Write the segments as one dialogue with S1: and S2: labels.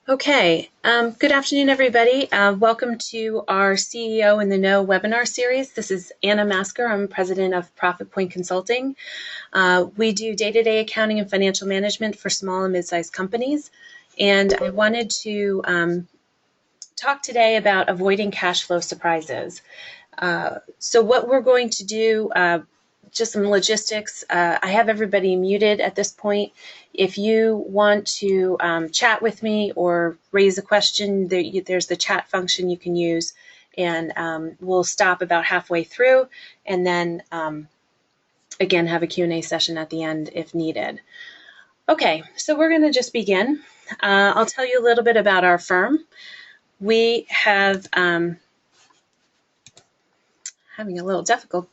S1: Okay, good afternoon, everybody. Welcome to our CEO in the Know webinar series. This is Anna Masker. I'm president of Profit Point Consulting. We do day-to-day accounting and financial management for small and mid-sized companies. And I wanted to talk today about avoiding cash flow surprises. So what we're going to do, just some logistics. I have everybody muted at this point. If you want to chat with me or raise a question, there's the chat function you can use, and we'll stop about halfway through, and then again have a Q&A session at the end if needed. Okay, so we're going to just begin. I'll tell you a little bit about our firm. We have having a little technical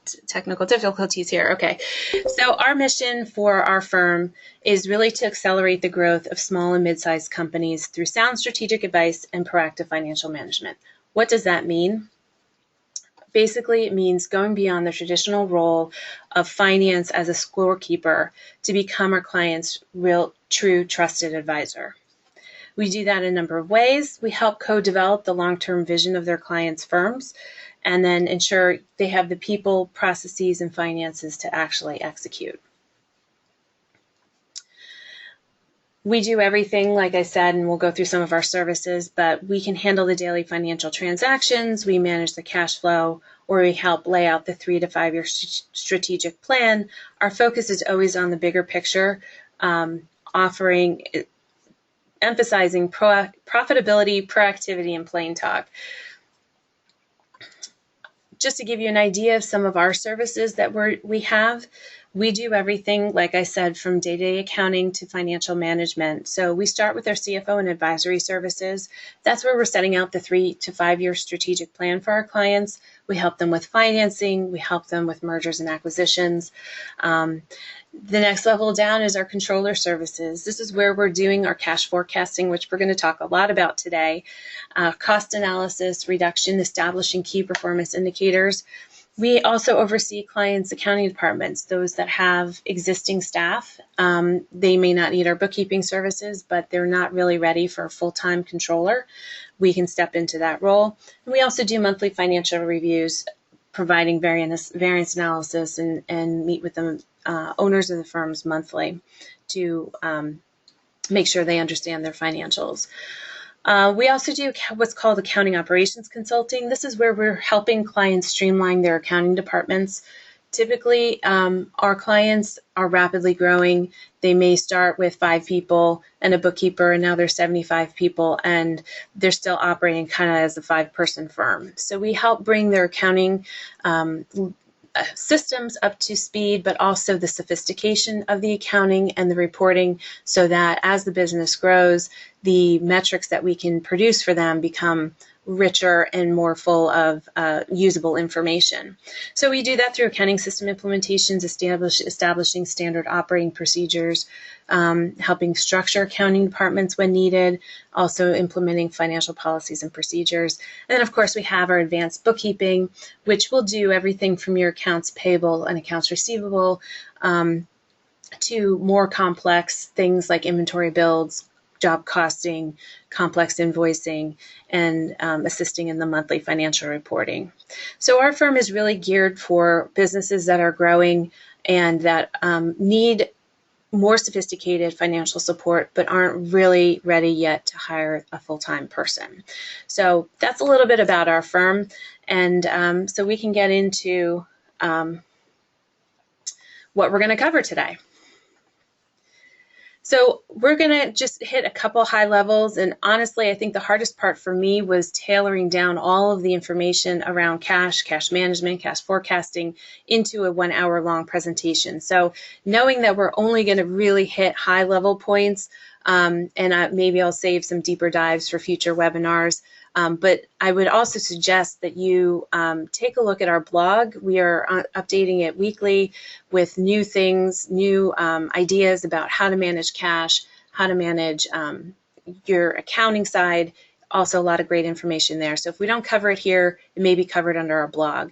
S1: difficulties here. Okay, so our mission for our firm is really to accelerate the growth of small and mid-sized companies through sound strategic advice and proactive financial management. What does that mean? Basically, it means going beyond the traditional role of finance as a scorekeeper to become our client's real, true, trusted advisor. We do that in a number of ways. We help co-develop the long-term vision of their clients' firms, and then ensure they have the people, processes, and finances to actually execute. We do everything, like I said, and we'll go through some of our services, but we can handle the daily financial transactions, we manage the cash flow, or we help lay out the 3 to 5 year strategic plan. Our focus is always on the bigger picture, emphasizing profitability, proactivity, and plain talk. Just to give you an idea of some of our services that we have, we do everything, like I said, from day-to-day accounting to financial management. So we start with our CFO and advisory services. That's where we're setting out the 3 to 5 year strategic plan for our clients. We help them with financing. We help them with mergers and acquisitions. The next level down is our controller services. This is where we're doing our cash forecasting, which we're going to talk a lot about today. Cost analysis, reduction, establishing key performance indicators. We also oversee clients' accounting departments, those that have existing staff. They may not need our bookkeeping services, but they're not really ready for a full-time controller. We can step into that role. And we also do monthly financial reviews, providing variance analysis, and meet with the owners of the firms monthly to make sure they understand their financials. We also do what's called accounting operations consulting. This is where we're helping clients streamline their accounting departments. Typically, our clients are rapidly growing. They may start with 5 people and a bookkeeper, and now there's 75 people, and they're still operating kind of as a 5-person firm. So we help bring their accounting systems up to speed, but also the sophistication of the accounting and the reporting, so that as the business grows, the metrics that we can produce for them become richer and more full of usable information. So we do that through accounting system implementations, establishing standard operating procedures, helping structure accounting departments when needed, also implementing financial policies and procedures. And then, of course, we have our advanced bookkeeping, which will do everything from your accounts payable and accounts receivable to more complex things like inventory builds, job costing, complex invoicing, and assisting in the monthly financial reporting. So our firm is really geared for businesses that are growing and that need more sophisticated financial support, but aren't really ready yet to hire a full-time person. So that's a little bit about our firm. And so we can get into what we're going to cover today. So we're going to just hit a couple high levels, and honestly, I think the hardest part for me was tailoring down all of the information around cash management, cash forecasting into a 1 hour long presentation. So knowing that we're only going to really hit high level points, and maybe I'll save some deeper dives for future webinars. But I would also suggest that you take a look at our blog. We are updating it weekly with new things, new ideas about how to manage cash, how to manage your accounting side. Also a lot of great information there. So if we don't cover it here, it may be covered under our blog.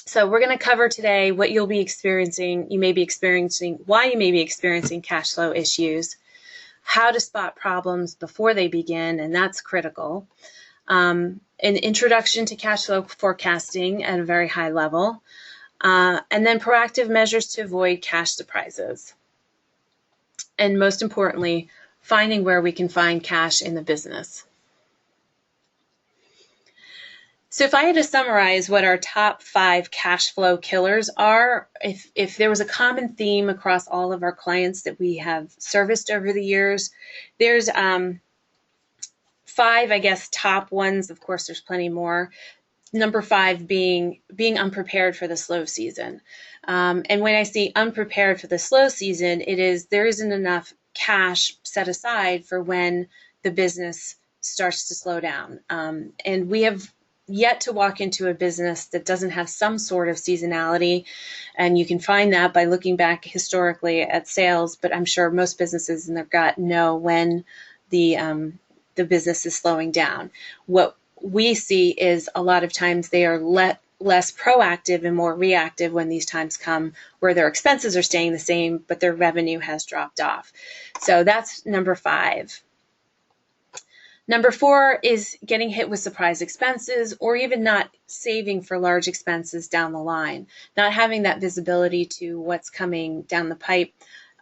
S1: So we're going to cover today what you'll be experiencing, why you may be experiencing cash flow issues. how to spot problems before they begin, and that's critical. An introduction to cash flow forecasting at a very high level, and then proactive measures to avoid cash surprises. And most importantly, finding where we can find cash in the business. So if I had to summarize what our top 5 cash flow killers are, if there was a common theme across all of our clients that we have serviced over the years, there's 5, I guess, top ones. Of course, there's plenty more. Number 5 being unprepared for the slow season. And when I say unprepared for the slow season, there isn't enough cash set aside for when the business starts to slow down. And we have yet to walk into a business that doesn't have some sort of seasonality. And you can find that by looking back historically at sales, but I'm sure most businesses in their gut know when the business is slowing down. What we see is a lot of times they are less proactive and more reactive when these times come, where their expenses are staying the same, but their revenue has dropped off. So that's number 5. Number 4 is getting hit with surprise expenses, or even not saving for large expenses down the line, not having that visibility to what's coming down the pipe,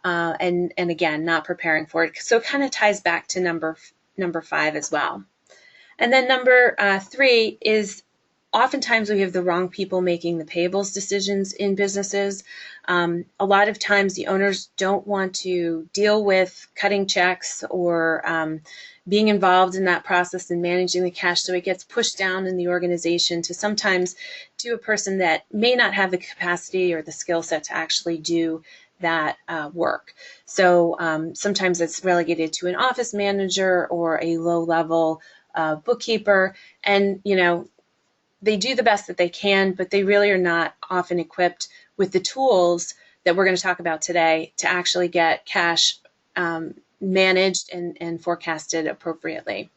S1: and again, not preparing for it. So it kind of ties back to number 5 as well. And then number 3 is oftentimes we have the wrong people making the payables decisions in businesses. A lot of times the owners don't want to deal with cutting checks or being involved in that process and managing the cash, so it gets pushed down in the organization to a person that may not have the capacity or the skill set to actually do that work. So sometimes it's relegated to an office manager or a low-level bookkeeper, and they do the best that they can, but they really are not often equipped with the tools that we're going to talk about today to actually get cash managed and forecasted appropriately.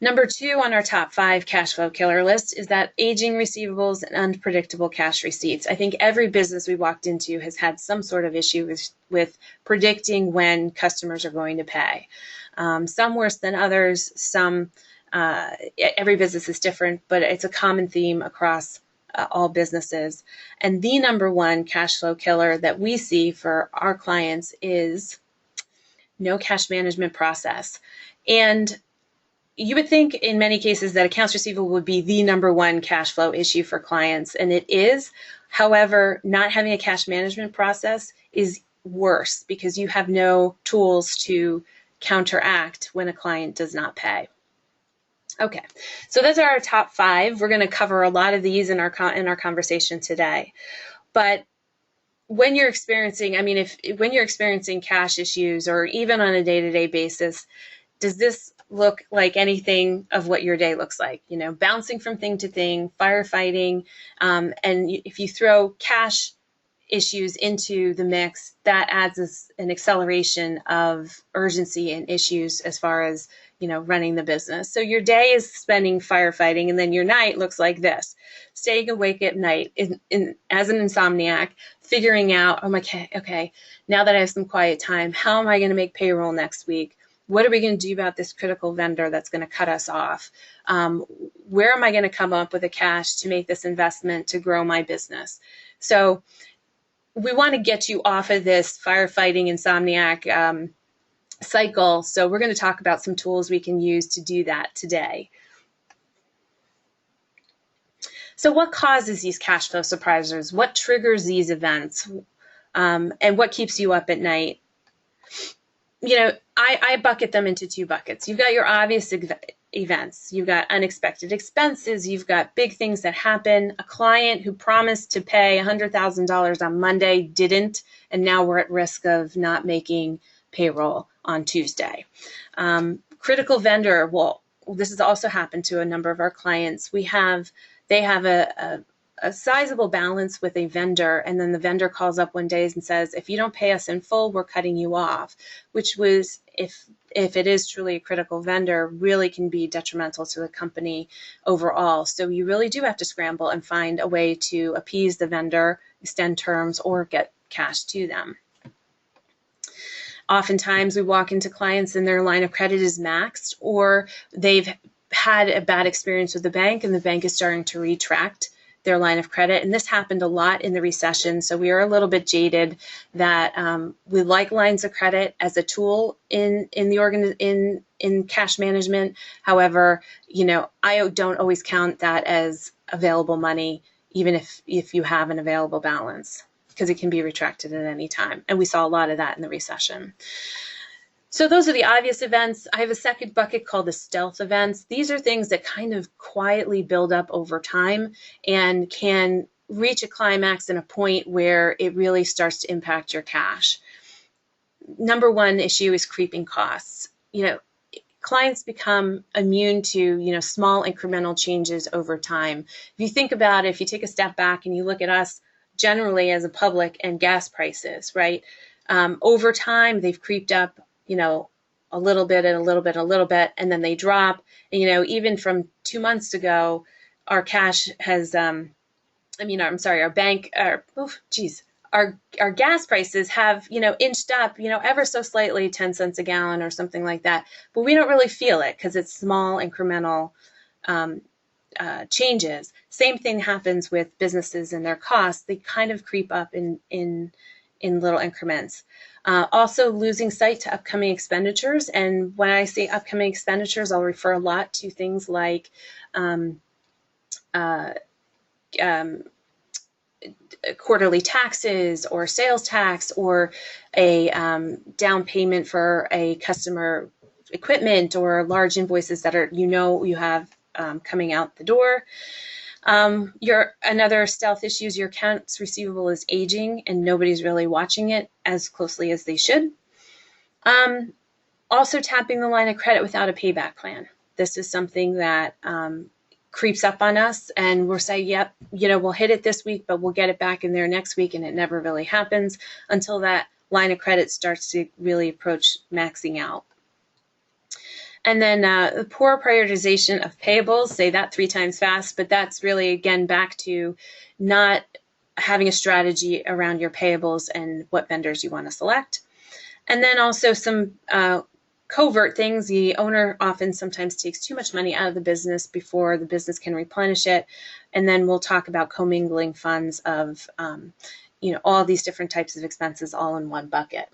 S1: Number 2 on our top 5 cash flow killer list is that aging receivables and unpredictable cash receipts. I think every business we walked into has had some sort of issue with predicting when customers are going to pay. Some worse than others, every business is different, but it's a common theme across all businesses. And the number 1 cash flow killer that we see for our clients is no cash management process. And you would think in many cases that accounts receivable would be the number 1 cash flow issue for clients, and it is. However, not having a cash management process is worse because you have no tools to counteract when a client does not pay. Okay, so those are our top 5. We're going to cover a lot of these in our conversation today. But when you're experiencing, when you're experiencing cash issues, or even on a day-to-day basis, does this look like anything of what your day looks like? Bouncing from thing to thing, firefighting, and if you throw cash issues into the mix, that adds an acceleration of urgency and issues as far as running the business. So your day is spending firefighting, and then your night looks like this: staying awake at night as an insomniac, figuring out, okay, now that I have some quiet time, how am I going to make payroll next week? What are we going to do about this critical vendor that's going to cut us off? Where am I going to come up with the cash to make this investment to grow my business? So we want to get you off of this firefighting insomniac cycle. So we're going to talk about some tools we can use to do that today. So what causes these cash flow surprises? What triggers these events? And what keeps you up at night? I bucket them into 2 buckets. You've got your obvious events. You've got unexpected expenses. You've got big things that happen. A client who promised to pay $100,000 on Monday didn't, and now we're at risk of not making payroll on Tuesday. Critical vendor, well, this has also happened to a number of our clients. They have a sizable balance with a vendor, and then the vendor calls up one day and says, if you don't pay us in full, we're cutting you off, which was, if it is truly a critical vendor, really can be detrimental to the company overall. So you really do have to scramble and find a way to appease the vendor, extend terms, or get cash to them. Oftentimes we walk into clients and their line of credit is maxed, or they've had a bad experience with the bank and the bank is starting to retract their line of credit. And this happened a lot in the recession. So we are a little bit jaded that we like lines of credit as a tool in cash management. However, I don't always count that as available money, even if you have an available balance, because it can be retracted at any time. And we saw a lot of that in the recession. So those are the obvious events. I have a second bucket called the stealth events. These are things that kind of quietly build up over time and can reach a climax and a point where it really starts to impact your cash. Number one issue is creeping costs. Clients become immune to, small incremental changes over time. If you think about it, if you take a step back and you look at us generally as a public and gas prices, right? Over time, they've creeped up, a little bit and a little bit, and then they drop. And, even from 2 months ago, our cash has, our gas prices have, inched up, ever so slightly, 10 cents a gallon or something like that. But we don't really feel it because it's small incremental changes. Same thing happens with businesses and their costs. They kind of creep up in little increments. Also losing sight to upcoming expenditures. And when I say upcoming expenditures, I'll refer a lot to things like quarterly taxes or sales tax, or a down payment for a customer equipment, or large invoices that are, you have coming out the door. Another stealth issue is your accounts receivable is aging and nobody's really watching it as closely as they should. Also tapping the line of credit without a payback plan. This is something that creeps up on us, and we'll say, yep, we'll hit it this week, but we'll get it back in there next week, and it never really happens until that line of credit starts to really approach maxing out. And then the poor prioritization of payables, say that 3 times fast, but that's really, again, back to not having a strategy around your payables and what vendors you want to select. And then also some covert things. The owner often sometimes takes too much money out of the business before the business can replenish it. And then we'll talk about commingling funds of, all these different types of expenses all in one bucket.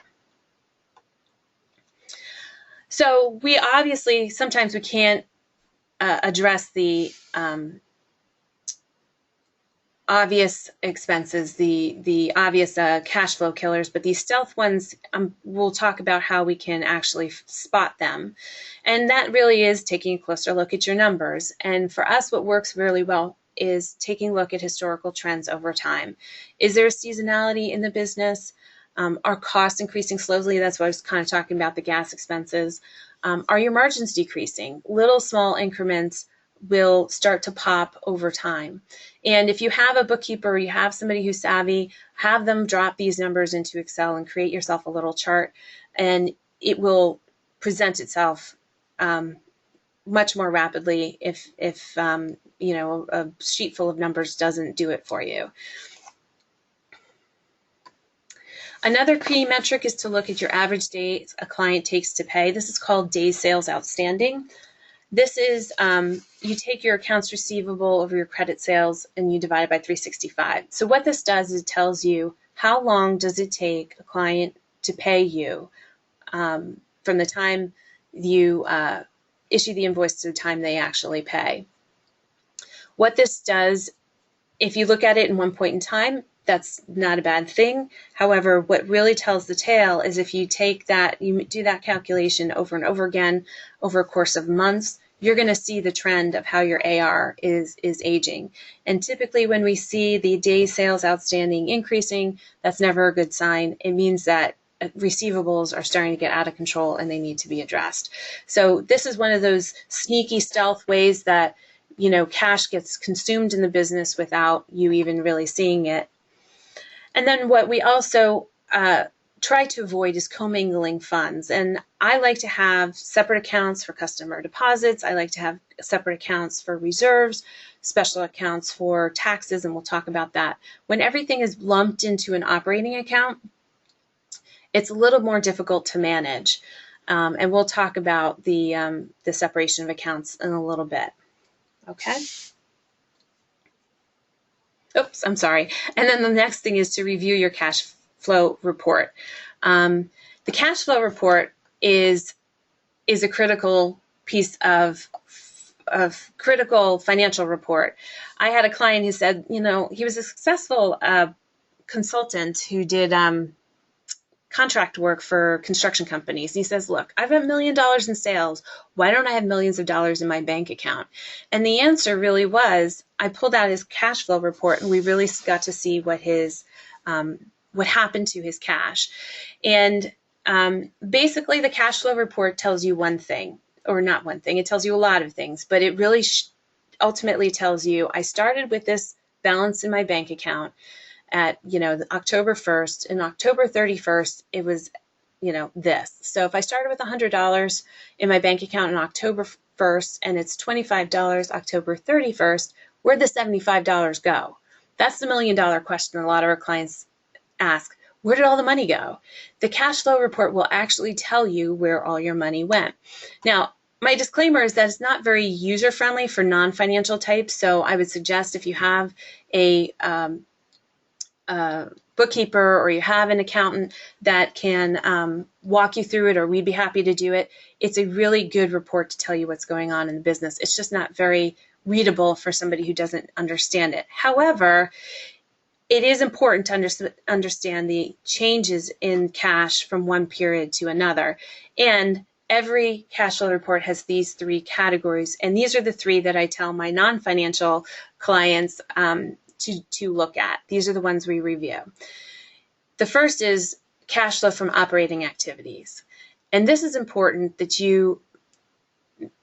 S1: So we obviously, sometimes we can't address the obvious expenses, the obvious cash flow killers, but these stealth ones, we'll talk about how we can actually spot them. And that really is taking a closer look at your numbers. And for us, what works really well is taking a look at historical trends over time. Is there a seasonality in the business? Are costs increasing slowly? That's what I was kind of talking about, the gas expenses. Are your margins decreasing? Little small increments will start to pop over time. And if you have a bookkeeper, you have somebody who's savvy, have them drop these numbers into Excel and create yourself a little chart, and it will present itself much more rapidly if a sheet full of numbers doesn't do it for you. Another key metric is to look at your average days a client takes to pay. This is called days sales outstanding. This is, you take your accounts receivable over your credit sales and you divide it by 365. So what this does is it tells you how long does it take a client to pay you from the time you issue the invoice to the time they actually pay. What this does, if you look at it in one point in time, that's not a bad thing. However, what really tells the tale is if you take that, you do that calculation over and over again over a course of months, you're going to see the trend of how your AR is aging. And typically when we see the days sales outstanding increasing, that's never a good sign. It means that receivables are starting to get out of control and they need to be addressed. So this is one of those sneaky stealth ways that, cash gets consumed in the business without you even really seeing it. And then what we also try to avoid is commingling funds. And I like to have separate accounts for customer deposits. I like to have separate accounts for reserves, special accounts for taxes, and we'll talk about that. When everything is lumped into an operating account, it's a little more difficult to manage. And we'll talk about the separation of accounts in a little bit. Okay. Oops, I'm sorry. And then the next thing is to review your cash flow report. The cash flow report is a critical piece of critical financial report. I had a client who said, he was a successful consultant who did contract work for construction companies. He says, look, I've got $1 million in sales. Why don't I have millions of dollars in my bank account? And the answer really was, I pulled out his cash flow report and we really got to see what happened to his cash. And basically the cash flow report tells you one thing, or not one thing, it tells you a lot of things, but it really ultimately tells you, I started with this balance in my bank account at, October 1st, and October 31st, it was, this. So if I started with $100 in my bank account on October 1st, and it's $25 October 31st, where'd the $75 go? That's the $1 million question a lot of our clients ask. Where did all the money go? The cash flow report will actually tell you where all your money went. Now, my disclaimer is that it's not very user-friendly for non-financial types, so I would suggest if you have a bookkeeper or you have an accountant that can walk you through it, or we'd be happy to do it. It's a really good report to tell you what's going on in the business. It's just not very readable for somebody who doesn't understand it. However, it is important to understand the changes in cash from one period to another. And every cash flow report has these three categories. And these are the three that I tell my non-financial clients to look at. These are the ones we review. The first is cash flow from operating activities. And this is important that you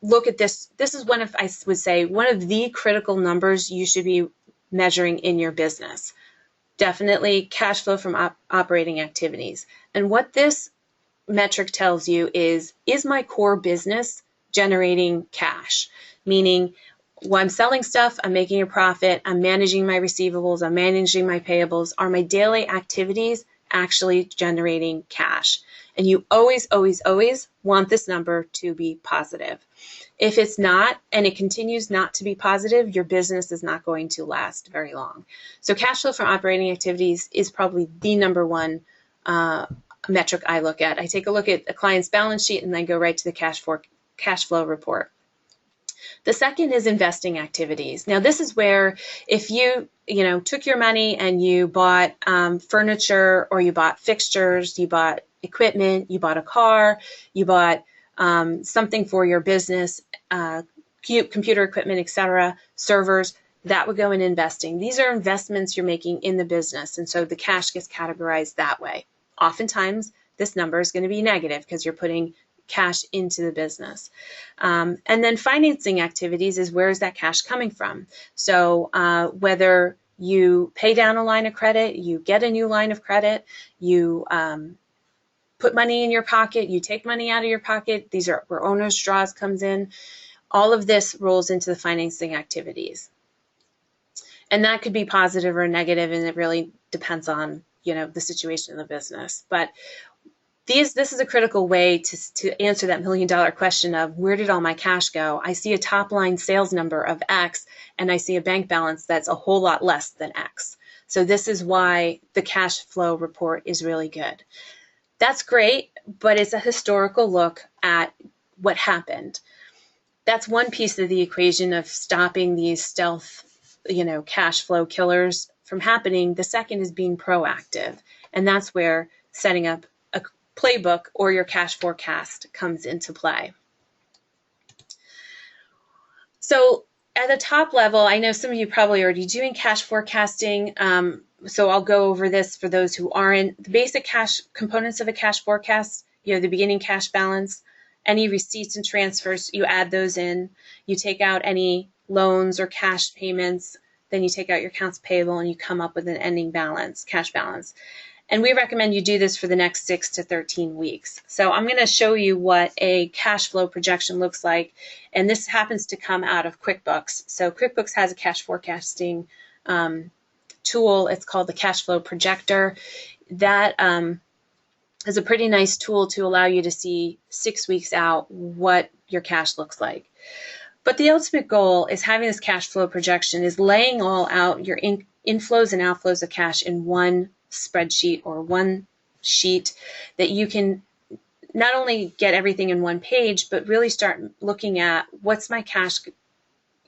S1: look at this. This is one of, I would say, one of the critical numbers you should be measuring in your business. Definitely cash flow from operating activities. And what this metric tells you is my core business generating cash? Meaning, when I'm selling stuff, I'm making a profit, I'm managing my receivables, I'm managing my payables. Are my daily activities actually generating cash? And you always, always, always want this number to be positive. If it's not, and it continues not to be positive, your business is not going to last very long. So cash flow from operating activities is probably the number one metric I look at. I take a look at a client's balance sheet and then go right to the cash flow report. The second is investing activities. Now, this is where if you took your money and you bought furniture, or you bought fixtures, you bought equipment, you bought a car, you bought something for your business, computer equipment, etc., servers, that would go in investing. These are investments you're making in the business, and so the cash gets categorized that way. Oftentimes, this number is going to be negative because you're putting cash into the business. And then financing activities is, where is that cash coming from? So whether you pay down a line of credit, you get a new line of credit, you put money in your pocket, you take money out of your pocket, these are where owner's draws comes in. All of this rolls into the financing activities. And that could be positive or negative, and it really depends on the situation in the business. But this is a critical way to answer that $1 million question of, where did all my cash go? I see a top line sales number of X, and I see a bank balance that's a whole lot less than X. So this is why the cash flow report is really good. That's great, but it's a historical look at what happened. That's one piece of the equation of stopping these stealth, cash flow killers from happening. The second is being proactive, and that's where setting up a playbook or your cash forecast comes into play. So at the top level, I know some of you probably already doing cash forecasting, so I'll go over this for those who aren't. The basic cash components of a cash forecast, the beginning cash balance, any receipts and transfers, you add those in. You take out any loans or cash payments, then you take out your accounts payable, and you come up with an ending balance, cash balance. And we recommend you do this for the next 6 to 13 weeks. So I'm going to show you what a cash flow projection looks like. And this happens to come out of QuickBooks. So QuickBooks has a cash forecasting tool. It's called the Cash Flow Projector. That is a pretty nice tool to allow you to see 6 weeks out what your cash looks like. But the ultimate goal is having this cash flow projection, is laying all out your inflows and outflows of cash in one spreadsheet or one sheet that you can not only get everything in one page, but really start looking at what's my cash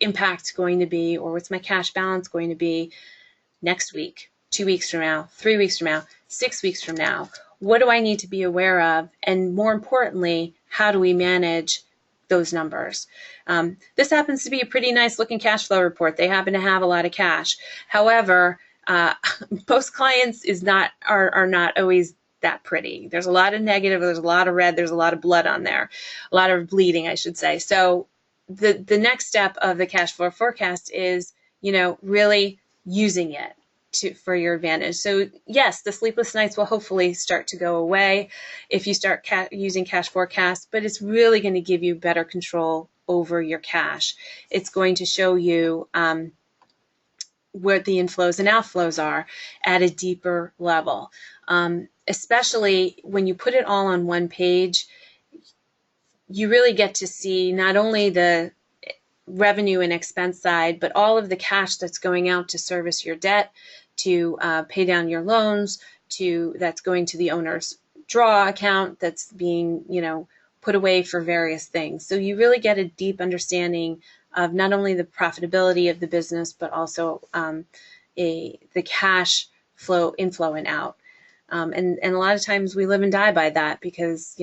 S1: impact going to be, or what's my cash balance going to be next week, 2 weeks from now, 3 weeks from now, 6 weeks from now. What do I need to be aware of? And more importantly, how do we manage those numbers? This happens to be a pretty nice looking cash flow report. They happen to have a lot of cash. However, most clients are not always that pretty. There's a lot of negative, there's a lot of red, there's a lot of blood on there, a lot of bleeding, I should say. So the next step of the cash flow forecast is, really using it for your advantage. So yes, the sleepless nights will hopefully start to go away if you start using cash forecast, but it's really going to give you better control over your cash. It's going to show you where the inflows and outflows are at a deeper level. Especially when you put it all on one page, you really get to see not only the revenue and expense side, but all of the cash that's going out to service your debt, to pay down your loans, that's going to the owner's draw account that's being, put away for various things. So you really get a deep understanding of not only the profitability of the business, but also the cash flow, inflow and out. And a lot of times we live and die by that because,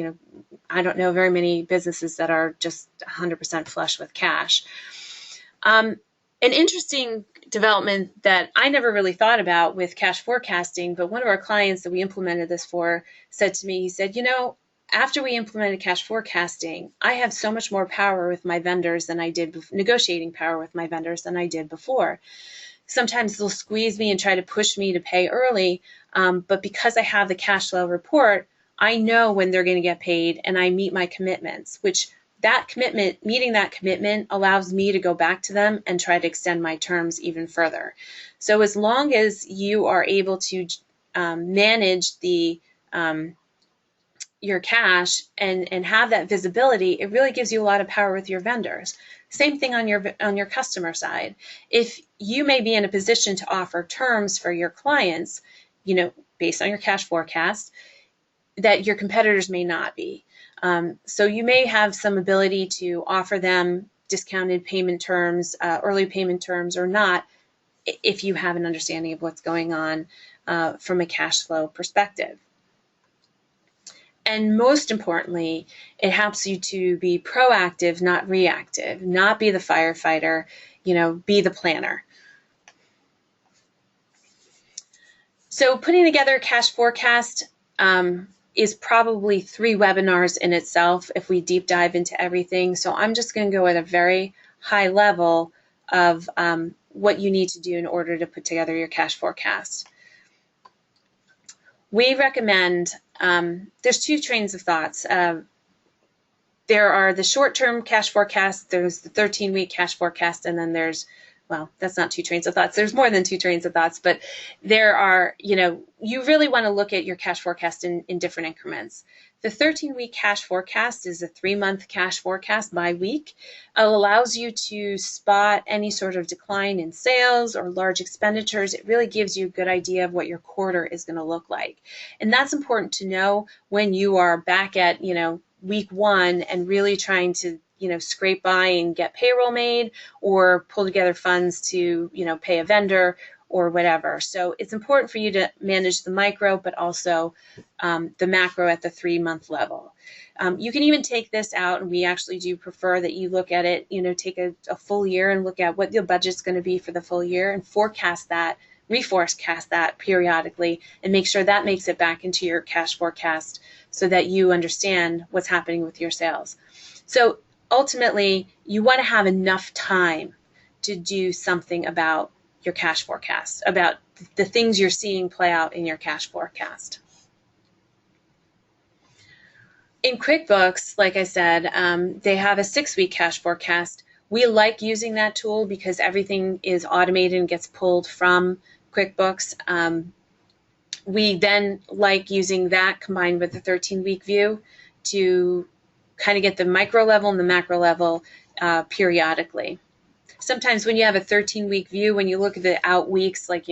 S1: I don't know very many businesses that are just 100% flush with cash. An interesting development that I never really thought about with cash forecasting, but one of our clients that we implemented this for said to me, he said, after we implemented cash forecasting, I have so much more power with my vendors than I did, negotiating power with my vendors than I did before. Sometimes they'll squeeze me and try to push me to pay early, but because I have the cash flow report, I know when they're going to get paid and I meet my commitments, which meeting that commitment allows me to go back to them and try to extend my terms even further. So as long as you are able to manage your cash and have that visibility, it really gives you a lot of power with your vendors. Same thing on your customer side. If you may be in a position to offer terms for your clients, based on your cash forecast, that your competitors may not be. So you may have some ability to offer them discounted payment terms, early payment terms or not, if you have an understanding of what's going on from a cash flow perspective. And most importantly, it helps you to be proactive, not reactive, not be the firefighter, be the planner. So putting together a cash forecast is probably 3 webinars in itself if we deep dive into everything. So I'm just going to go at a very high level of what you need to do in order to put together your cash forecast. We recommend, there's 2 trains of thoughts. There are the short-term cash forecast, there's the 13-week cash forecast, and then there's, well, that's not 2 trains of thoughts. There's more than 2 trains of thoughts, but there are, you really want to look at your cash forecast in different increments. The 13-week cash forecast is a 3-month cash forecast by week. It allows you to spot any sort of decline in sales or large expenditures. It really gives you a good idea of what your quarter is going to look like. And that's important to know when you are back at, week 1 and really trying to scrape by and get payroll made or pull together funds to, pay a vendor or whatever. So it's important for you to manage the micro, but also the macro at the 3-month level. You can even take this out, and we actually do prefer that you look at it, take a full year and look at what your budget's going to be for the full year and reforecast that periodically and make sure that makes it back into your cash forecast so that you understand what's happening with your sales. So ultimately, you want to have enough time to do something about your cash forecast, about the things you're seeing play out in your cash forecast. In QuickBooks, like I said, they have a 6-week cash forecast. We like using that tool because everything is automated and gets pulled from QuickBooks. we then like using that combined with the 13-week view to kind of get the micro level and the macro level periodically. Sometimes when you have a 13-week view, when you look at the out weeks, like,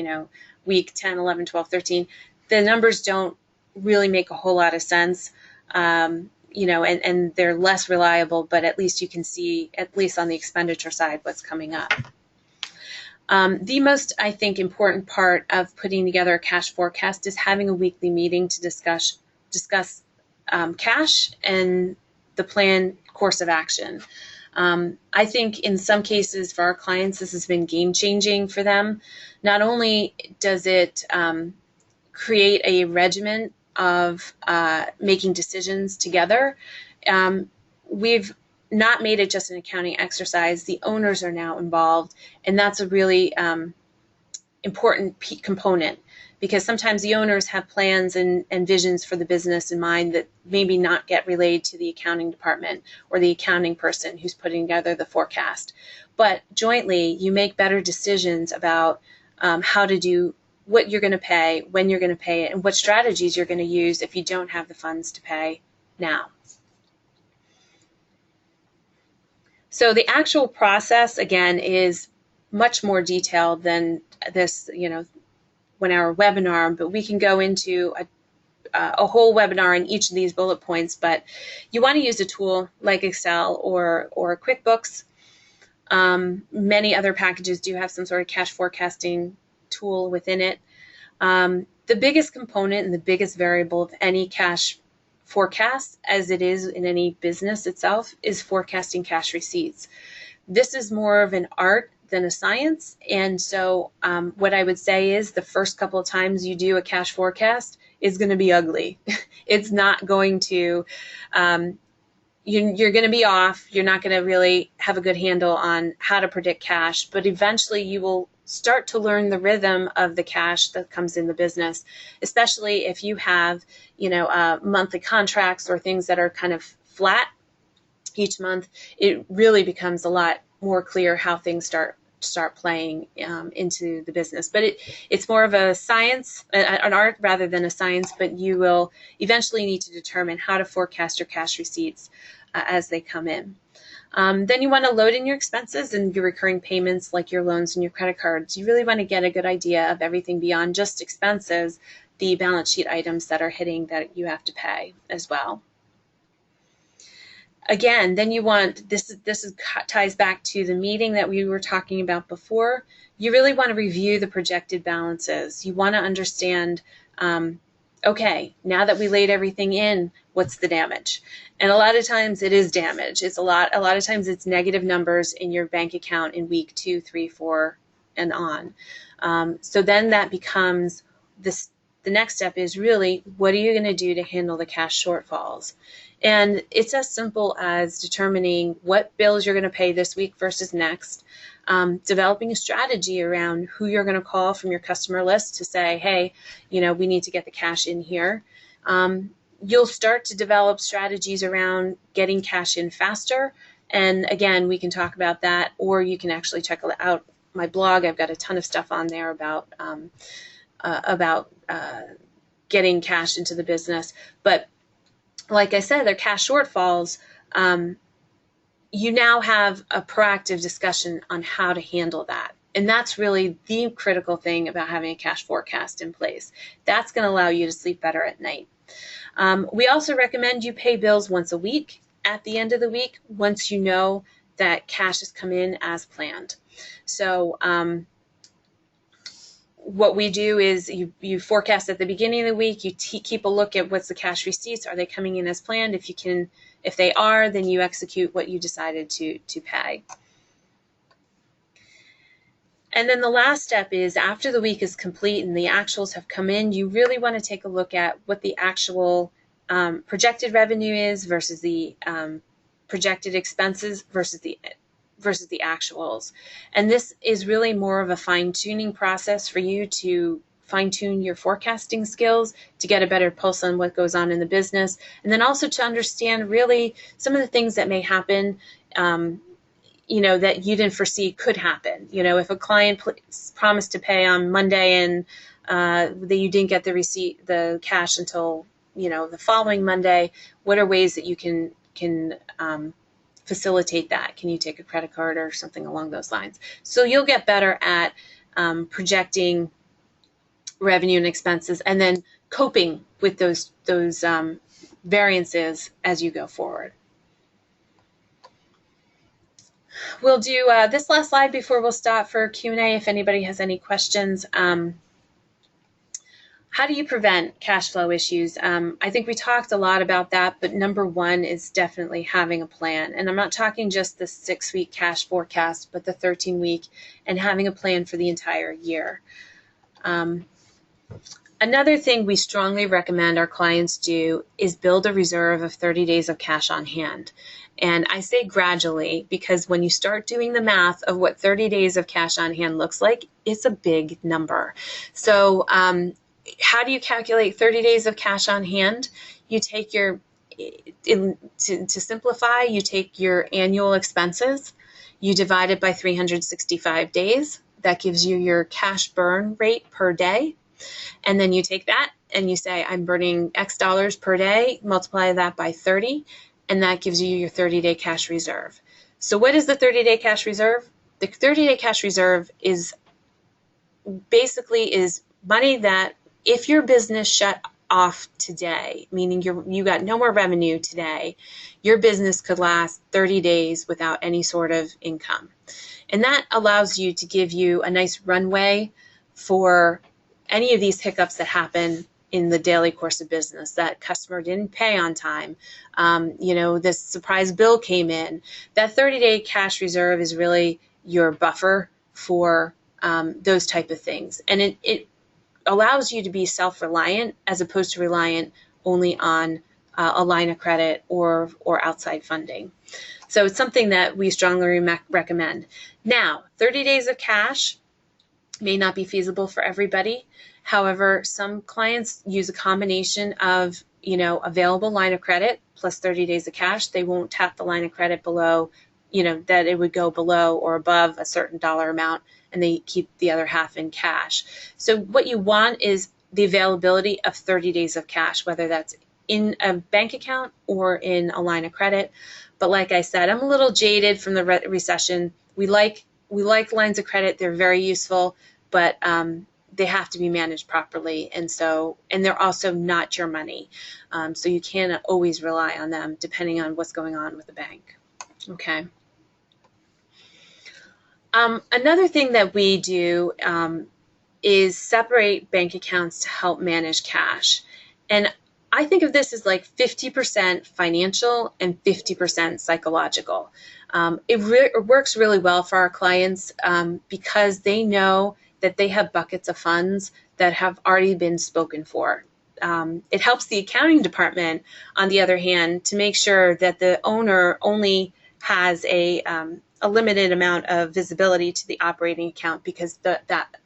S1: week 10, 11, 12, 13, the numbers don't really make a whole lot of sense, and they're less reliable, but at least you can see, at least on the expenditure side, what's coming up. The most, I think, important part of putting together a cash forecast is having a weekly meeting to discuss cash and the planned course of action. I think in some cases for our clients, this has been game-changing for them. Not only does it create a regimen of making decisions together, we've not made it just an accounting exercise. The owners are now involved, and that's a really important component, because sometimes the owners have plans and visions for the business in mind that maybe not get relayed to the accounting department or the accounting person who's putting together the forecast. But jointly, you make better decisions about how to do what you're going to pay, when you're going to pay it, and what strategies you're going to use if you don't have the funds to pay now. So the actual process, again, is much more detailed than this, 1-hour webinar, but we can go into a whole webinar in each of these bullet points. But you want to use a tool like Excel or QuickBooks. Many other packages do have some sort of cash forecasting tool within it. The biggest component and the biggest variable of any cash forecast, as it is in any business itself, is forecasting cash receipts. This is more of an art than a science, and so what I would say is the first couple of times you do a cash forecast is going to be ugly. It's not going to, you're going to be off. You're not going to really have a good handle on how to predict cash, but eventually you will start to learn the rhythm of the cash that comes in the business, especially if you have, monthly contracts or things that are kind of flat each month. It really becomes a lot more clear how things start playing into the business. But it's more of a science, an art rather than a science, but you will eventually need to determine how to forecast your cash receipts as they come in. Then you want to load in your expenses and your recurring payments like your loans and your credit cards. You really want to get a good idea of everything beyond just expenses, the balance sheet items that are hitting that you have to pay as well. Again, then you want, this ties back to the meeting that we were talking about before. You really want to review the projected balances. You want to understand, okay, now that we laid everything in, what's the damage? And a lot of times it is damage. It's a lot of times it's negative numbers in your bank account in week 2, 3, 4, and on. So then that becomes this. The next step is really, what are you going to do to handle the cash shortfalls? And it's as simple as determining what bills you're going to pay this week versus next, developing a strategy around who you're going to call from your customer list to say, hey, we need to get the cash in here. You'll start to develop strategies around getting cash in faster. And again, we can talk about that, or you can actually check out my blog. I've got a ton of stuff on there about getting cash into the business. But like I said, their cash shortfalls, you now have a proactive discussion on how to handle that. And that's really the critical thing about having a cash forecast in place. That's going to allow you to sleep better at night. We also recommend you pay bills once a week at the end of the week, once you know that cash has come in as planned. So what we do is you forecast at the beginning of the week. You keep a look at what's the cash receipts. Are they coming in as planned? If they are, then you execute what you decided to pay. And then the last step is, after the week is complete and the actuals have come in, you really want to take a look at what the actual projected revenue is versus the projected expenses versus the actuals. And this is really more of a fine-tuning process for you to fine-tune your forecasting skills, to get a better pulse on what goes on in the business, and then also to understand really some of the things that may happen that you didn't foresee could happen. If a client promised to pay on Monday and that you didn't get the cash until, the following Monday. What are ways that you can facilitate that? Can you take a credit card or something along those lines? So you'll get better at projecting revenue and expenses, and then coping with those variances as you go forward. We'll do this last slide before we'll stop for Q&A if anybody has any questions. How do you prevent cash flow issues? I think we talked a lot about that, but number one is definitely having a plan. And I'm not talking just the 6-week cash forecast, but the 13-week, and having a plan for the entire year. Another thing we strongly recommend our clients do is build a reserve of 30 days of cash on hand. And I say gradually, because when you start doing the math of what 30 days of cash on hand looks like, it's a big number. So how do you calculate 30 days of cash on hand? You take to simplify, you take your annual expenses, you divide it by 365 days. That gives you your cash burn rate per day. And then you take that and you say, I'm burning X dollars per day, multiply that by 30, and that gives you your 30-day cash reserve. So what is the 30-day cash reserve? The 30-day cash reserve is basically money that if your business shut off today, meaning you got no more revenue today, your business could last 30 days without any sort of income. And that allows you to give you a nice runway for any of these hiccups that happen in the daily course of business. That customer didn't pay on time, this surprise bill came in. That 30-day cash reserve is really your buffer for those type of things. And it allows you to be self-reliant as opposed to reliant only on a line of credit or outside funding. So it's something that we strongly recommend. Now, 30 days of cash may not be feasible for everybody. However, some clients use a combination of, available line of credit plus 30 days of cash. They won't tap the line of credit below, that it would go below or above a certain dollar amount, and they keep the other half in cash. So what you want is the availability of 30 days of cash, whether that's in a bank account or in a line of credit. But like I said, I'm a little jaded from the recession. We like lines of credit. They're very useful, but they have to be managed properly. And they're also not your money. So you can't always rely on them depending on what's going on with the bank. Okay. Another thing that we do is separate bank accounts to help manage cash. And I think of this as like 50% financial and 50% psychological. It works really well for our clients because they know that they have buckets of funds that have already been spoken for. It helps the accounting department, on the other hand, to make sure that the owner only has a limited amount of visibility to the operating account, because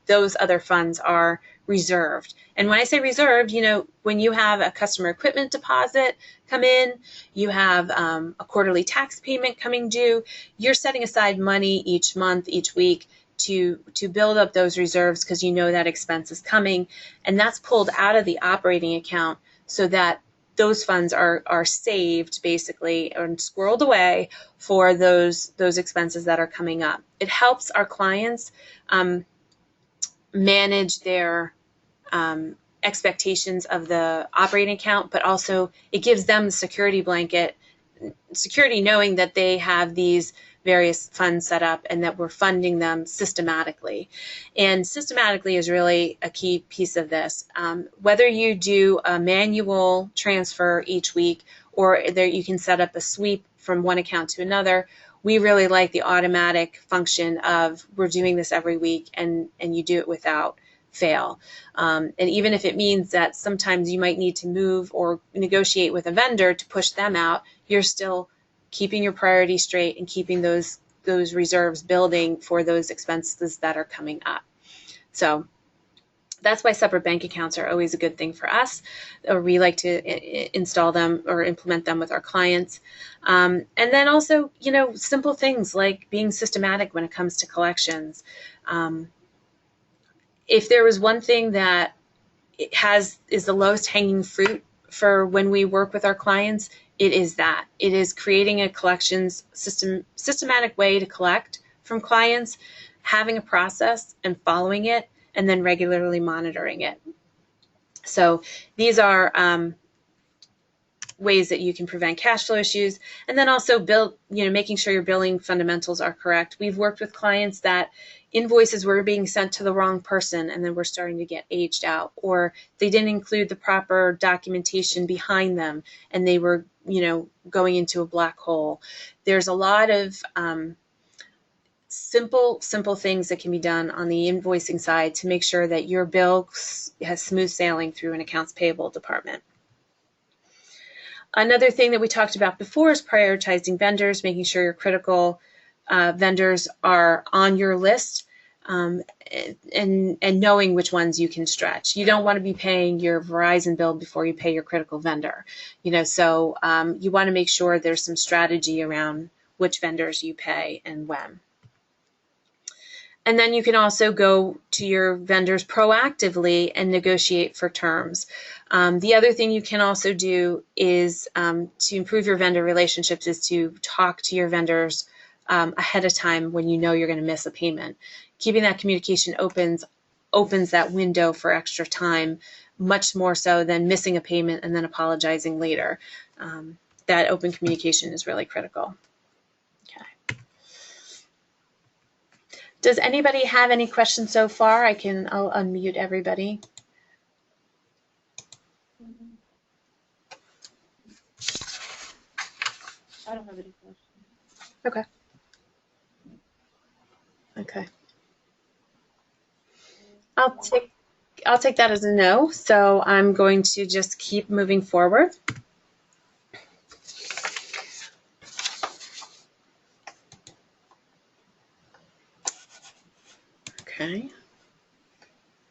S1: those other funds are reserved. And when I say reserved, when you have a customer equipment deposit come in, you have a quarterly tax payment coming due, you're setting aside money each month, each week to build up those reserves because you know that expense is coming, and that's pulled out of the operating account so that those funds are saved basically and squirreled away for those expenses that are coming up. It helps our clients manage their expectations of the operating account, but also it gives them the security blanket, security knowing that they have these various funds set up and that we're funding them systematically. And systematically is really a key piece of this. Whether you do a manual transfer each week or you can set up a sweep from one account to another, we really like the automatic function of we're doing this every week and you do it without fail. And even if it means that sometimes you might need to move or negotiate with a vendor to push them out, you're still keeping your priorities straight and keeping those reserves building for those expenses that are coming up. So that's why separate bank accounts are always a good thing for us, or we like to install them or implement them with our clients. And then also, simple things like being systematic when it comes to collections. if there was one thing that is the lowest hanging fruit for when we work with our clients, it is that. It is creating a collections systematic way to collect from clients, having a process and following it, and then regularly monitoring it. So these are ways that you can prevent cash flow issues, and then also making sure your billing fundamentals are correct. We've worked with clients that invoices were being sent to the wrong person, and then we're starting to get aged out, or they didn't include the proper documentation behind them, and they were, going into a black hole. There's a lot of simple things that can be done on the invoicing side to make sure that your bill has smooth sailing through an accounts payable department. Another thing that we talked about before is prioritizing vendors, making sure your critical vendors are on your list, and knowing which ones you can stretch. You don't want to be paying your Verizon bill before you pay your critical vendor. So you want to make sure there's some strategy around which vendors you pay and when. And then you can also go to your vendors proactively and negotiate for terms. The other thing you can also do is to improve your vendor relationships is to talk to your vendors ahead of time when you know you're going to miss a payment. Keeping that communication opens that window for extra time, much more so than missing a payment and then apologizing later. That open communication is really critical. Does anybody have any questions so far? I'll unmute everybody.
S2: I don't have any questions.
S1: Okay. Okay. I'll take that as a no. So I'm going to just keep moving forward. Okay.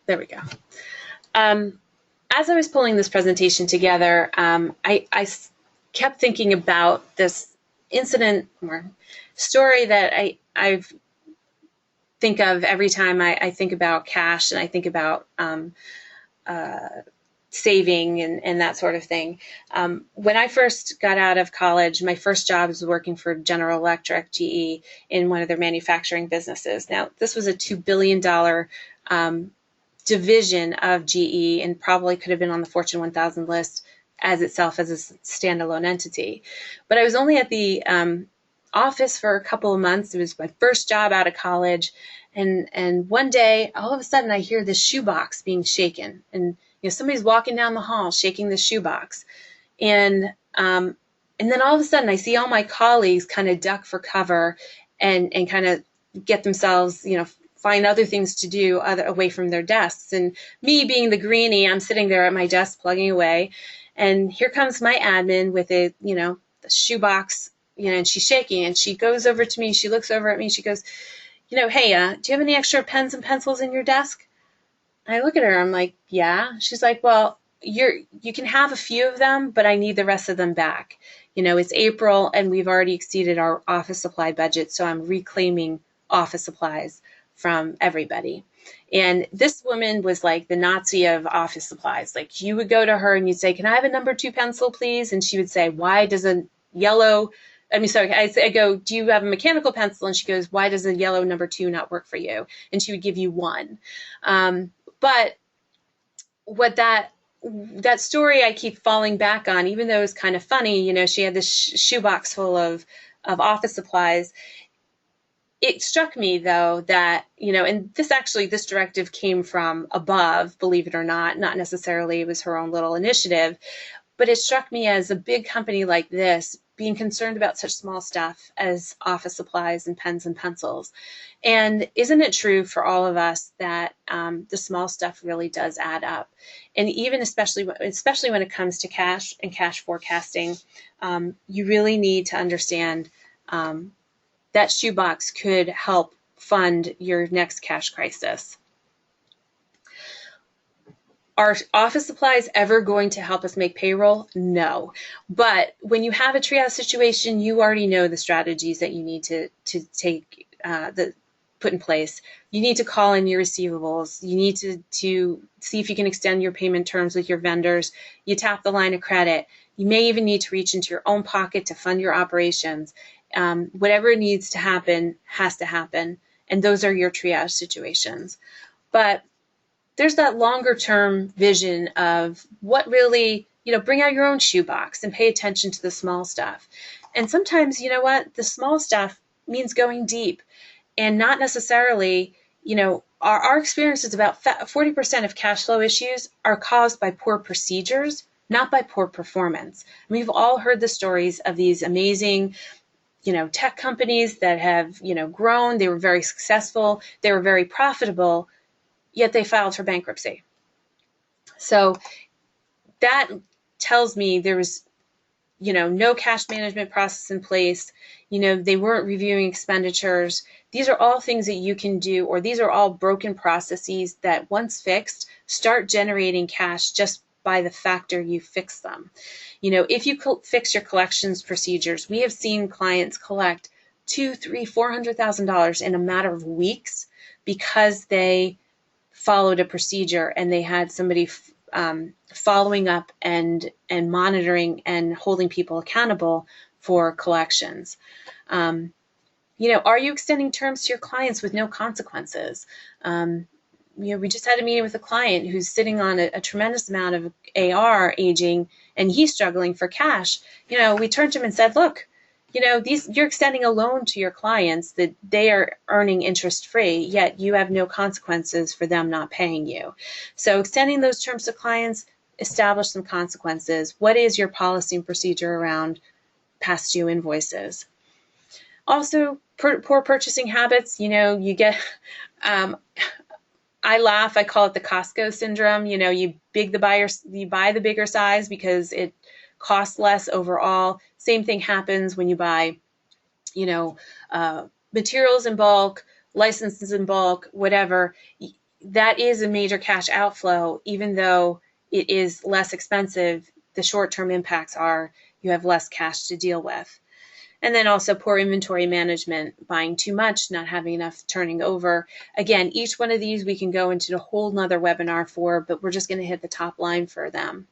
S1: There we go. As I was pulling this presentation together, I kept thinking about this incident or story that I think of every time I think about cash and I think about saving and that sort of thing. When I first got out of college, my first job was working for General Electric, GE, in one of their manufacturing businesses. Now, this was a $2 billion division of GE and probably could have been on the Fortune 1000 list as itself as a standalone entity. But I was only at the office for a couple of months. It was my first job out of college. And one day, all of a sudden, I hear this shoebox being shaken. And somebody's walking down the hall shaking the shoebox. And then all of a sudden, I see all my colleagues kind of duck for cover and kind of get themselves, find other things to do away from their desks. And me being the greenie, I'm sitting there at my desk plugging away. And here comes my admin with the shoebox, and she's shaking. And she goes over to me. She looks over at me. She goes, hey, do you have any extra pens and pencils in your desk? I look at her. I'm like, yeah. She's like, well, you can have a few of them, but I need the rest of them back. It's April and we've already exceeded our office supply budget. So I'm reclaiming office supplies from everybody. And this woman was like the Nazi of office supplies. Like you would go to her and you'd say, can I have a number 2 pencil, please? And she would say, why does a yellow, I go, do you have a mechanical pencil? And she goes, why does a yellow number 2 not work for you? And she would give you one. But what that story I keep falling back on, even though it's kind of funny, she had this shoebox full of office supplies. It struck me, though, that, and this directive came from above, believe it or not necessarily it was her own little initiative, but it struck me as a big company like this being concerned about such small stuff as office supplies and pens and pencils. And isn't it true for all of us that the small stuff really does add up? And even especially when it comes to cash and cash forecasting, you really need to understand that shoebox could help fund your next cash crisis. Are office supplies ever going to help us make payroll? No. But when you have a triage situation, you already know the strategies that you need to take, put put in place. You need to call in your receivables. You need to see if you can extend your payment terms with your vendors. You tap the line of credit. You may even need to reach into your own pocket to fund your operations. Whatever needs to happen has to happen. And those are your triage situations. But there's that longer term vision of what really, bring out your own shoebox and pay attention to the small stuff. And sometimes, you know what, the small stuff means going deep and not necessarily, our experience is about 40% of cash flow issues are caused by poor procedures, not by poor performance. We've all heard the stories of these amazing, tech companies that have, grown. They were very successful. They were very profitable, yet they filed for bankruptcy. So that tells me there was, no cash management process in place. They weren't reviewing expenditures. These are all things that you can do, or these are all broken processes that once fixed, start generating cash just by the factor you fix them. If you fix your collections procedures, we have seen clients collect $200,000, $300,000, $400,000 in a matter of weeks because they followed a procedure and they had somebody following up and monitoring and holding people accountable for collections. Are you extending terms to your clients with no consequences? We just had a meeting with a client who's sitting on a tremendous amount of AR aging, and he's struggling for cash. We turned to him and said, look, you're extending a loan to your clients that they are earning interest free, yet you have no consequences for them not paying you. So extending those terms to clients, establish some consequences. What is your policy and procedure around past due invoices? Also, poor purchasing habits. You get, I laugh, I call it the Costco syndrome. You buy the bigger size because it costs less overall. Same thing happens when you buy, materials in bulk, licenses in bulk, whatever. That is a major cash outflow, even though it is less expensive. The short-term impacts are you have less cash to deal with. And then also poor inventory management, buying too much, not having enough turning over. Again, each one of these we can go into a whole nother webinar for, but we're just going to hit the top line for them.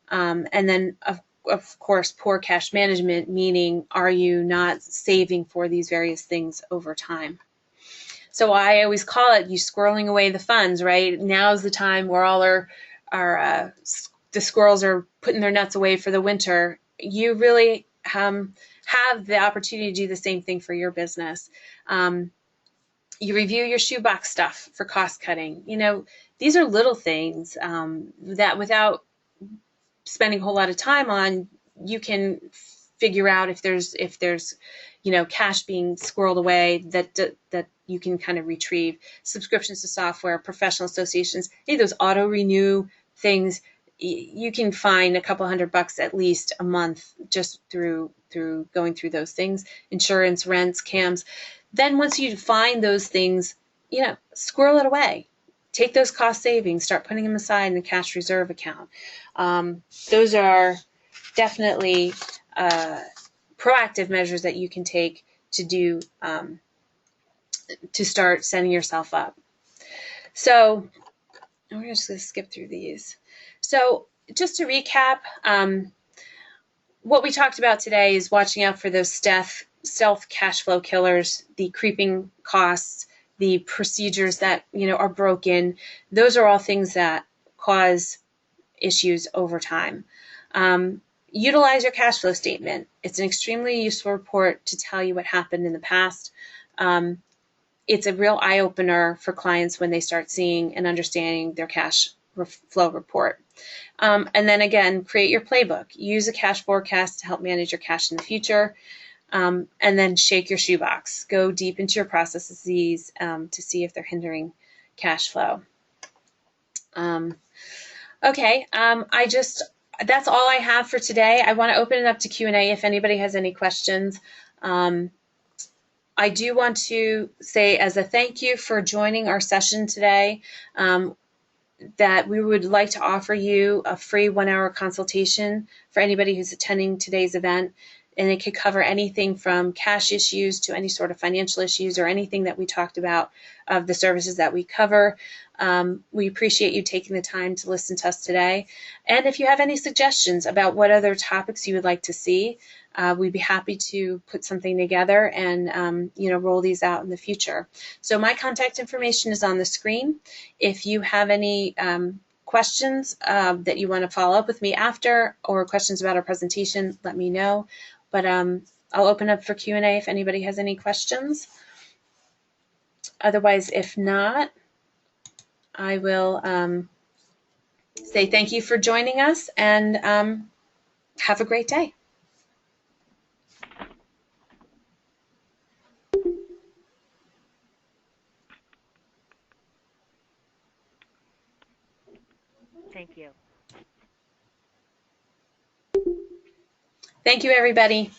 S1: And then, of course, poor cash management, meaning are you not saving for these various things over time? So I always call it you squirreling away the funds, right? Now's the time where all the squirrels are putting their nuts away for the winter. You really have the opportunity to do the same thing for your business. You review your shoebox stuff for cost cutting. These are little things that without spending a whole lot of time on, you can figure out if there's cash being squirreled away that you can kind of retrieve. Subscriptions to software, professional associations, any of those auto renew things, you can find a couple $100 at least a month just through going through those things. Insurance, rents, CAMs. Then once you find those things, squirrel it away. Take those cost savings, start putting them aside in the cash reserve account. Those are definitely proactive measures that you can take to do to start setting yourself up. So we're just going to skip through these. So just to recap, what we talked about today is watching out for those stealth cash flow killers, the creeping costs, the procedures that are broken. Those are all things that cause issues over time. Utilize your cash flow statement. It's an extremely useful report to tell you what happened in the past. It's a real eye-opener for clients when they start seeing and understanding their cash flow report. And then again, create your playbook. Use a cash forecast to help manage your cash in the future. And then shake your shoebox. Go deep into your processes to see if they're hindering cash flow. Okay, that's all I have for today. I want to open it up to Q&A if anybody has any questions. I do want to say as a thank you for joining our session today, that we would like to offer you a free 1-hour consultation for anybody who's attending today's event. And it could cover anything from cash issues to any sort of financial issues or anything that we talked about of the services that we cover. We appreciate you taking the time to listen to us today. And if you have any suggestions about what other topics you would like to see, we'd be happy to put something together and roll these out in the future. So my contact information is on the screen. If you have any questions that you want to follow up with me after, or questions about our presentation, let me know. But I'll open up for Q&A if anybody has any questions. Otherwise, if not, I will say thank you for joining us and have a great day.
S3: Thank you.
S1: Thank you, everybody.